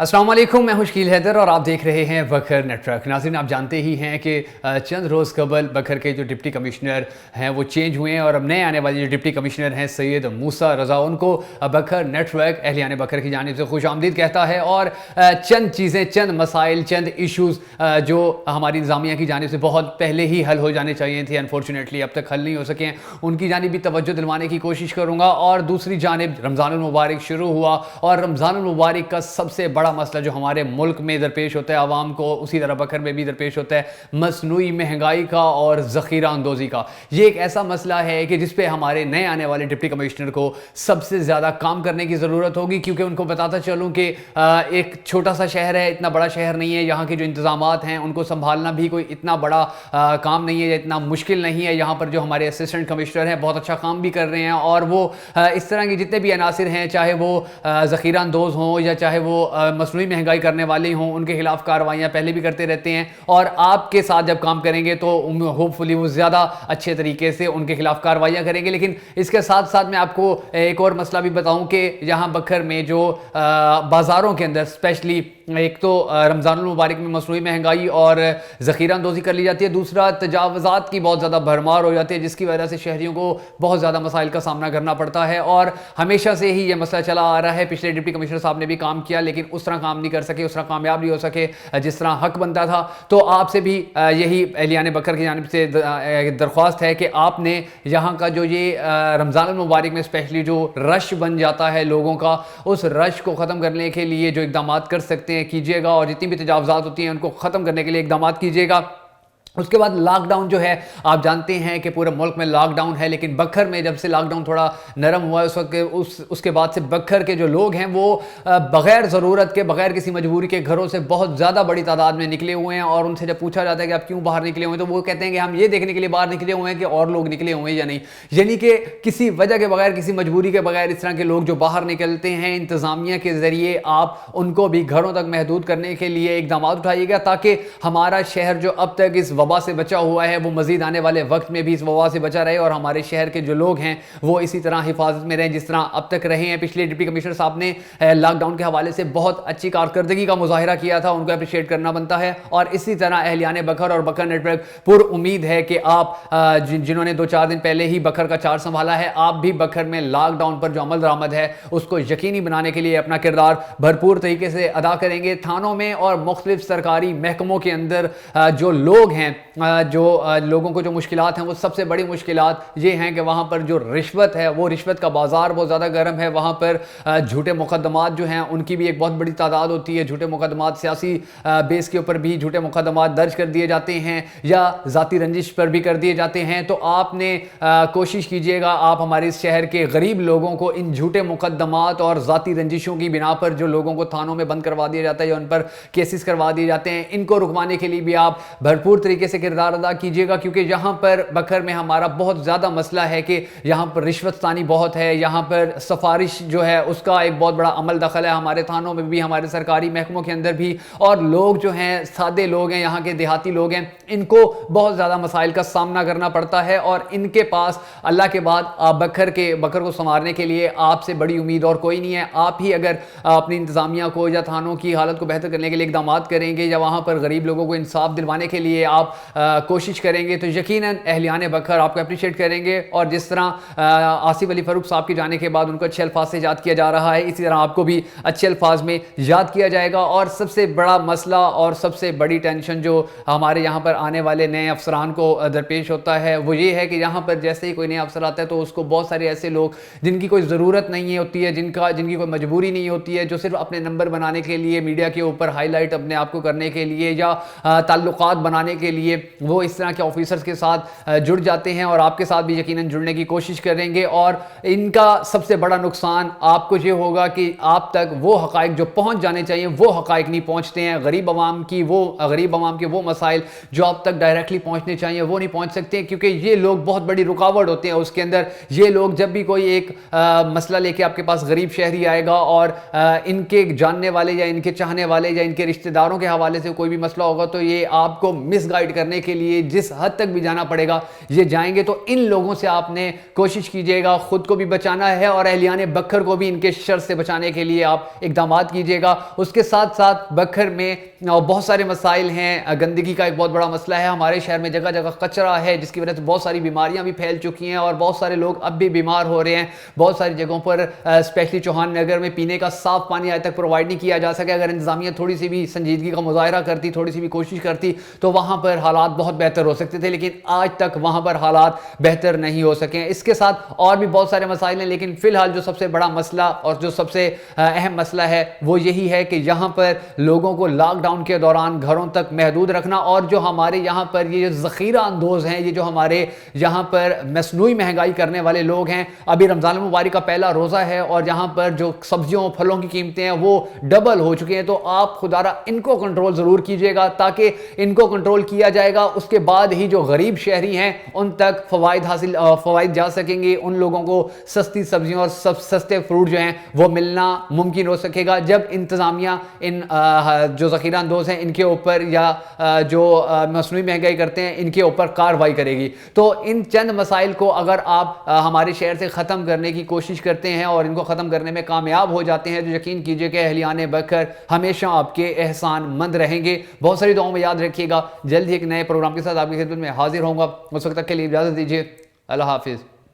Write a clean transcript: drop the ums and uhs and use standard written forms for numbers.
अस्सलाम वालेकुम, मैं हूं शकील हैदर और आप देख रहे हैं बखर नेटवर्क। नाज़रीन, आप जानते ही हैं कि चंद रोज़ कबल बखर के जो डिप्टी कमिश्नर हैं वो चेंज हुए हैं और अब नए आने वाले जो डिप्टी कमिश्नर हैं सैयद मूसा रज़ा, उनको बखर नेटवर्क अहलियान बखर की जानिब से खुश आमदीद कहता है। और चंद चीज़ें, चंद मसाइल, चंद इशूज़ जो हमारी इंतज़ामिया की जानिब से बहुत पहले ही हल हो जाने चाहिए थे, अनफॉर्चुनेटली अब तक हल नहीं हो सके हैं, उनकी जानिब भी तवज्जो दिलवाने की कोशिश करूँगा। और दूसरी जानिब रमज़ानुल मुबारक शुरू हुआ और रमज़ानुल मुबारक का सबसे बड़ा मसला जो हमारे मुल्क में दरपेश होता है आवाम को, उसी तरह बखर में भी दरपेश होता है, मसनूई महंगाई का और ज़ख़ीरा अंदोज़ी का। ये एक ऐसा मसला है कि जिस पे हमारे नए आने वाले डिप्टी कमिश्नर को सबसे ज़्यादा काम करने की ज़रूरत होगी, क्योंकि उनको बताता चलूँ कि एक छोटा सा शहर है, इतना बड़ा शहर नहीं है, यहाँ के जो इंतज़ामात हैं उनको संभालना भी कोई इतना बड़ा काम नहीं है, इतना मुश्किल नहीं है। यहाँ पर जो हमारे असिस्टेंट कमिश्नर हैं बहुत अच्छा काम भी कर रहे हैं और वो इस तरह के जितने भी अनासिर हैं, चाहे वो ज़ख़ीरा अंदोज़ हों या चाहे वो मसनूई महंगाई करने वाले हों, उनके खिलाफ कार्रवाइयाँ पहले भी करते रहते हैं और आपके साथ जब काम करेंगे तो होपफुली वो ज़्यादा अच्छे तरीके से उनके खिलाफ कार्रवाइयाँ करेंगे। लेकिन इसके साथ साथ मैं आपको एक और मसला भी बताऊं कि यहाँ बखर में जो बाज़ारों के अंदर स्पेशली एक तो रमज़ानुल मुबारक में मसनूई महंगाई और ज़ख़ीरा अंदोज़ी कर ली जाती है, दूसरा तजावज़ात की बहुत ज़्यादा भरमार हो जाती है, जिसकी वजह से शहरियों को बहुत ज़्यादा मसाइल का सामना करना पड़ता है। और हमेशा से ही ये मसला चला आ रहा है, पिछले डिप्टी कमिश्नर साहब ने भी काम किया लेकिन उस तरह काम नहीं कर सके, उस तरह कामयाब नहीं हो सके जिस तरह हक बनता था। तो आपसे भी यही अहलियान बकर की जानिब से दरख्वास्त है कि आपने यहाँ का जो ये रमज़ानुल मुबारक में स्पेशली जो रश बन जाता है लोगों का, उस रश को ख़त्म करने के लिए जो इक़दाम कर सकते हैं कीजिएगा और जितनी भी तजावज़ात होती हैं उनको ख़त्म करने के लिए इक़दाम कीजिएगा। उसके बाद लॉकडाउन जो है, आप जानते हैं कि पूरे मुल्क में लॉकडाउन है, लेकिन बखर में जब से लॉकडाउन थोड़ा नरम हुआ है उस वक्त उसके बाद से बखर के जो लोग हैं वो बग़ैर ज़रूरत के, बग़ैर किसी मजबूरी के घरों से बहुत ज़्यादा बड़ी तादाद में निकले हुए हैं। और उनसे जब पूछा जाता है कि आप क्यों बाहर निकले हुए हैं तो वो कहते हैं कि हम ये देखने के लिए बाहर निकले हुए हैं कि और लोग निकले हुए हैं या नहीं। यानी कि किसी वजह के बगैर, किसी मजबूरी के बगैर इस तरह के लोग जो बाहर निकलते हैं, इंतज़ामिया के ज़रिए आप उनको भी घरों तक महदूद करने के लिए इक़दाम उठाइएगा ताकि हमारा शहर जो अब तक इस वबा से बचा हुआ है वो मजीद आने वाले वक्त में भी इस वबा से बचा रहे और हमारे शहर के जो लोग हैं वो इसी तरह हिफाजत में रहें जिस तरह अब तक रहे हैं। पिछले डिप्टी कमिश्नर साहब ने लॉकडाउन के हवाले से बहुत अच्छी कारकर्दगी का मुजाहिरा किया था, उनको अप्रिशिएट करना बनता है। और इसी तरह अहलियान बखर और बखर नेटवर्क पुर उम्मीद है कि आप जिन्होंने 2-4 दिन पहले ही बखर का चार्ज संभाला है, आप भी बखर में लॉकडाउन पर जो अमल दरामद है उसको यकीनी बनाने के लिए अपना किरदार भरपूर तरीके से अदा करेंगे। थानों में और मुख्तलिफ सरकारी महकमों के अंदर जो लोग हैं, जो लोगों को जो मुश्किलात हैं, वो सबसे बड़ी मुश्किलात ये हैं कि वहाँ पर जो रिश्वत है, वो रिश्वत का बाज़ार बहुत ज़्यादा गर्म है। वहाँ पर झूठे मुकदमात जो हैं उनकी भी एक बहुत बड़ी तादाद होती है। झूठे मुकदमात सियासी बेस के ऊपर भी झूठे मुकदमात दर्ज कर दिए जाते हैं या ज़ाती रंजिश पर भी कर दिए जाते हैं। तो आपने कोशिश कीजिएगा आप हमारे इस शहर के गरीब लोगों को इन झूठे मुकदमात और ज़ाती रंजिशों की बिना पर जो लोगों को थानों में बंद करवा दिया जाता है या उन पर केसेस करवा दिए जाते हैं, इनको रुकवाने के लिए भी आप भरपूर तरीके से किरदार अदा कीजिएगा। क्योंकि यहाँ पर बखर में हमारा बहुत ज़्यादा मसला है कि यहाँ पर रिश्वतस्तानी बहुत है, यहाँ पर सफारिश जो है उसका एक बहुत बड़ा अमल दखल है हमारे थानों में भी, हमारे सरकारी महकमों के अंदर भी। और लोग जो हैं, सादे लोग हैं, यहाँ के देहाती लोग हैं, इनको बहुत ज़्यादा मसाइल का सामना करना पड़ता है और इनके पास अल्लाह के बाद बखर को संवारने के लिए आपसे बड़ी उम्मीद और कोई नहीं है। आप ही अगर अपनी इंतज़ामिया को या थानों की हालत को बेहतर करने के लिए इक़दाम करेंगे या वहाँ पर गरीब लोगों को इंसाफ दिलवाने के लिए आप कोशिश करेंगे तो यकीनन अहलियान बखर आपको अप्रिशिएट करेंगे। और जिस तरह आसिफ अली फ़ारूक साहब के जाने के बाद उनको अच्छे अल्फाज से याद किया जा रहा है, इसी तरह आपको भी अच्छे अल्फाज में याद किया जाएगा। और सबसे बड़ा मसला और सबसे बड़ी टेंशन जो हमारे यहाँ पर आने वाले नए अफसरान को दरपेश होता है वो ये है कि यहाँ पर जैसे ही कोई नया अफसर आता है तो उसको बहुत सारे ऐसे लोग जिनकी कोई ज़रूरत नहीं होती है, जिनकी कोई मजबूरी नहीं होती है, जो सिर्फ अपने नंबर बनाने के लिए, मीडिया के ऊपर हाईलाइट अपने आप को करने के लिए या ताल्लुकात बनाने के लिए वो इस तरह के ऑफिसर्स के साथ जुड़ जाते हैं और आपके साथ भी यकीनन जुड़ने की कोशिश करेंगे। और इनका सबसे बड़ा नुकसान आपको ये होगा कि आप तक वो हक़ाइक़ जो पहुँच जाने चाहिए वो हक़ाइक़ नहीं पहुँचते हैं। गरीब आवाम के वो मसाइल जो आप तक डायरेक्टली पहुँचने चाहिए वो नहीं पहुँच सकते, क्योंकि ये लोग बहुत बड़ी रुकावट होते हैं उसके अंदर। ये लोग जब भी कोई एक मसला लेके आपके पास गरीब शहरी आएगा और इनके जानने वाले या इनके चाहने वाले या इनके रिश्तेदारों के हवाले से कोई भी मसला होगा तो ये आपको मिसगाइड پرووائڈ کرنے کے لیے جس حد تک بھی جانا پڑے گا یہ جائیں گے. تو ان لوگوں سے آپ نے کوشش کیجیے گا, خود کو بھی بچانا ہے اور اہلیان بکھر کو بھی ان کے شر سے بچانے کے لیے آپ اقدامات کیجیے گا. اس کے ساتھ ساتھ بکھر میں بہت سارے مسائل ہیں. گندگی کا ایک بہت بڑا مسئلہ ہے, ہمارے شہر میں جگہ جگہ کچرا ہے جس کی وجہ سے بہت ساری بیماریاں بھی پھیل چکی ہیں اور بہت سارے لوگ اب بھی بیمار ہو رہے ہیں. بہت ساری جگہوں پر اسپیشلی چوہان نگر میں پینے کا صاف پانی آج تک پرووائڈ نہیں کیا جا سکا. اگر انتظامیہ تھوڑی سی بھی سنجیدگی کا مظاہرہ کرتی, تھوڑی سی بھی کوشش کرتی تو وہاں پر حالات بہت بہتر ہو سکتے تھے, لیکن آج تک وہاں پر حالات بہتر نہیں ہو سکے ہیں. اس کے ساتھ اور بھی بہت سارے مسائل ہیں, لیکن فی الحال جو سب سے بڑا مسئلہ اور جو سب سے اہم مسئلہ ہے وہ یہی ہے کہ یہاں پر لوگوں کو لاک ڈاؤن کے دوران گھروں تک محدود رکھنا, اور جو ہمارے یہاں پر یہ ذخیرہ اندوز ہیں, یہ جو ہمارے یہاں پر مصنوعی مہنگائی کرنے والے لوگ ہیں, ابھی رمضان المبارک کا پہلا روزہ ہے اور یہاں پر جو سبزیوں پھلوں کی قیمتیں ہیں وہ ڈبل ہو چکی ہیں. تو آپ خدارہ ان کو کنٹرول ضرور کیجئے گا, تاکہ ان کو کنٹرول کیا جائے گا اس کے بعد ہی جو غریب شہری ہیں ان تک فوائد جا سکیں گے, ان لوگوں کو سستی سبزیوں اور سستے فروٹ جو ہیں وہ ملنا ممکن ہو سکے گا جب انتظامیہ ان جو ذخیرہ اندوز ہیں ان کے اوپر یا جو مصنوعی مہنگائی کرتے ہیں ان کے اوپر کارروائی کرے گی. تو ان چند مسائل کو اگر آپ ہمارے شہر سے ختم کرنے کی کوشش کرتے ہیں اور ان کو ختم کرنے میں کامیاب ہو جاتے ہیں تو یقین کیجئے کہ اہلیان بکھر ہمیشہ آپ کے احسان مند رہیں گے. بہت ساری دعاؤں میں یاد رکھیے گا. جلد ہی ایک نئے پروگرام کے ساتھ آپ کی خدمت میں حاضر ہوں گا. اس وقت تک کے لیے اجازت دیجیے. اللہ حافظ.